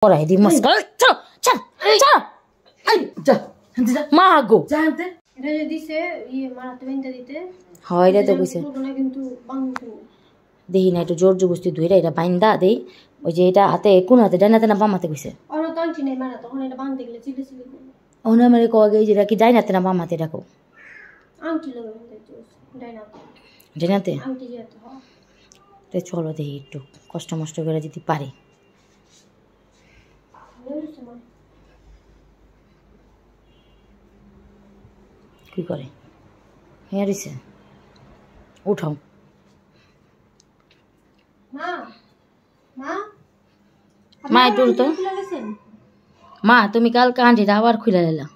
পড়াই দি মস্কা চল চল চল আই যা হান্তি যা মা গো যা হান্তে এটা যদি দিছে মারাতে বেনতে দিতে হয় এটা তো কইছে কিন্তু বাংলা দেহি না একটু জোর জবস্তি ধইরা এটা বাইন্দা দেই ওই যে এটা হাতে কোন হাতে ডানাতে না বাম হাতে কইছে ওর তো আন্টি নাই মারা তখন এটা বাঁধতে গেলে চিলে চিলে ওনা মানে কগে যেটা কি ডাইনাতে না বাম হাতে রাখো আন্টি লাগে ডাইনাতে ডাইনাতে আন্টি যেতে হয় তে চলো দেহি একটু কষ্ট মষ্ট করে যদি পারি কি করে হ্যাঁ রিসে উঠাও মা মা মা একটু তো মা তুমি কালকে আন্টিটা আবার খুলে এলা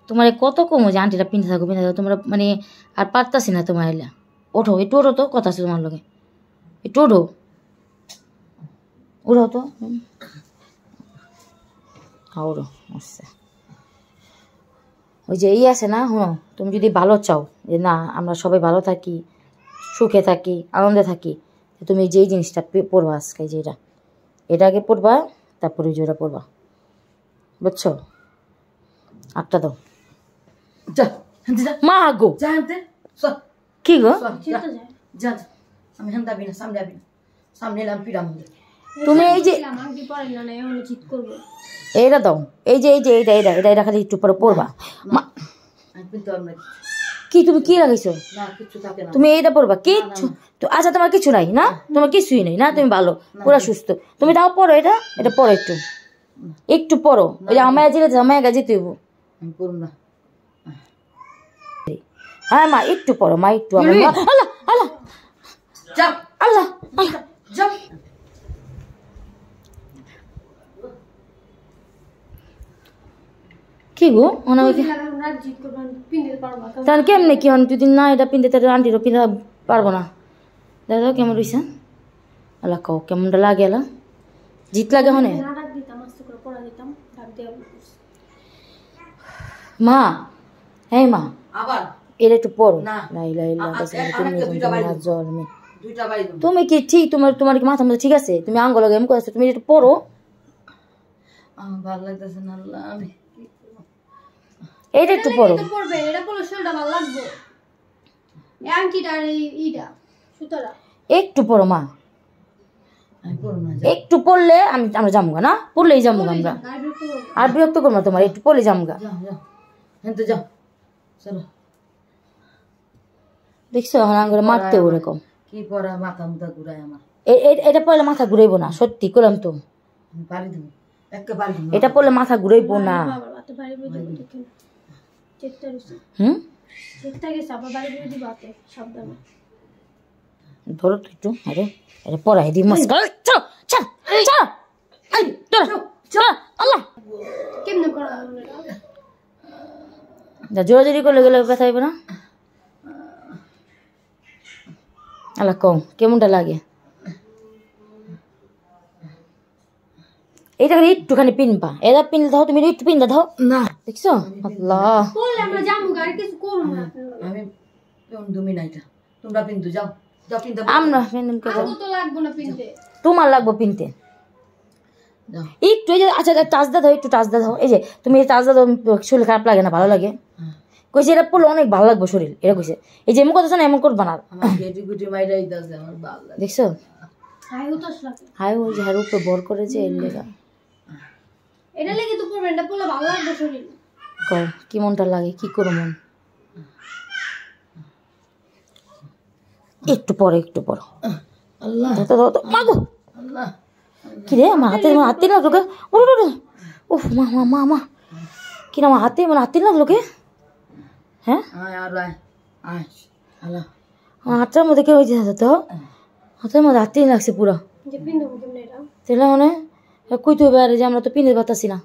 তোমার কত কমো যে আন্টিটা পিনতে থাকো তোমরা মানে আর পারতাছি না তোমার এলা ওঠো একটু ওঠো তো কথা আছে তোমার লগে একটু ওঠো উঠাও তো ওঠো আচ্ছা ওই যে এই আছে না শুনো তুমি যদি ভালো চাও যে না আমরা সবাই ভালো থাকি সুখে থাকি আনন্দে থাকি তুমি যেই জিনিসটা পড়বা আজকে যে এটা আগে পড়বা তারপরে ওই যেটা পড়বা বুঝছো আটটা দাও যা মা গো যা হানতে কি গো যা আমি হান দাবি না সামনে যাবি না সামনে এলাম পিরাম তুমি এই যে এইটা দাও এই যে এইটা এটা এটা এটা খালি একটু পরে পড়বা কি তুমি কি লাগাইছো তুমি এইটা পড়বা কিচ্ছু আচ্ছা তোমার কিছু নাই না তোমার কিছুই নেই না তুমি ভালো পুরা সুস্থ তুমি তাও পড়ো এটা এটা পড়ো একটু একটু পড়ো ওই যে আমায় যেতে আমায় গাছে তুই হ্যাঁ মা একটু পড়ো মা একটু আমার আল্লাহ আল্লাহ আল্লাহ আল্লাহ কি গো তাহলে কেমনে কি হন যদি না এটা পিনতে তাহলে আন্টিরও পিন্ধা পারবো না দাদা কেমন রইছে আল্লাহ কও কেমনটা লাগে এলা জিত লাগে হনে মা হ্যাঁ মা আবার এটা একটু পড়ো তুমি কি ঠিক তোমার তোমার কি মাথা মধ্যে ঠিক আছে তুমি আঙ্গ লাগে এমন করছো তুমি একটু পড়ো ভালো লাগতেছে না আমি এইটা একটু পড়ো পড়বে এটা পড়লে শরীরটা ভালো লাগবে এই আংটিটা আর এইটা সুতরা একটু পড়ো মা একটু পড়লে আমরা যাবো না পড়লেই যাবো আমরা আর বিরক্ত করবো তোমার একটু পড়লে যাবো যাও চলো দেখছো এখন আঙ্গুরে মারতে ওরকম কি পড়া মাথা মুথা ঘুরায় আমার এটা পড়লে মাথা ঘুরাইবো না সত্যি করলাম তো এটা পড়লে মাথা ঘুরাইবো না ধরো তো একটু আরে আরে পড়াই দি মস্কা চল চল চল আল্লাহ কেমনে করা যা জোরাজোরি করলে গেলে ব্যথা হইব না আল্লাহ কম কেমনটা লাগে এইটা করে একটুখানি পিনবা এটা পিনলে দাও তুমি একটু পিনটা দাও না দেখছো আল্লাহ আমরা যাবো আর কিছু করব না আমি তুমি না এটা তোমরা পিনতে যাও যাও পিনতে আমরা পিনতে কে কত লাগবে না পিনতে তোমার লাগবে পিনতে যাও একটু এই যে আচ্ছা টাচ দাও একটু টাচ দাও এই যে তুমি এই টাচ দাও শরীর খারাপ লাগে না ভালো লাগে কইছে এটা পড়লে অনেক ভালো লাগবে শরীর এটা কইছে এই যে এমন কথা না এমন করবা না আমার গেটি গুটি মাইরাই দাও আমার ভালো লাগে দেখছো হাই উতস লাগে হাই ওই যে হার উপরে বর করেছে এর লাগা এটা লাগি তো পড়বে এটা পড়লে ভালো লাগবে শরীর কও কি মনটা লাগে কি করব মন একটু পরে আল্লাহ তো মাগো আল্লাহ কি রে আমার হাতে না তোকে উফ মা মা মা মা কি না আমার হাতে না লোকে হ্যাঁ আল্লাহ হাতটার মধ্যে কেউ হয়েছে তো হাতের মধ্যে হাতেই লাগছে পুরো তাহলে মানে কই তো এবার যে আমরা তো পিনে পাতাছি না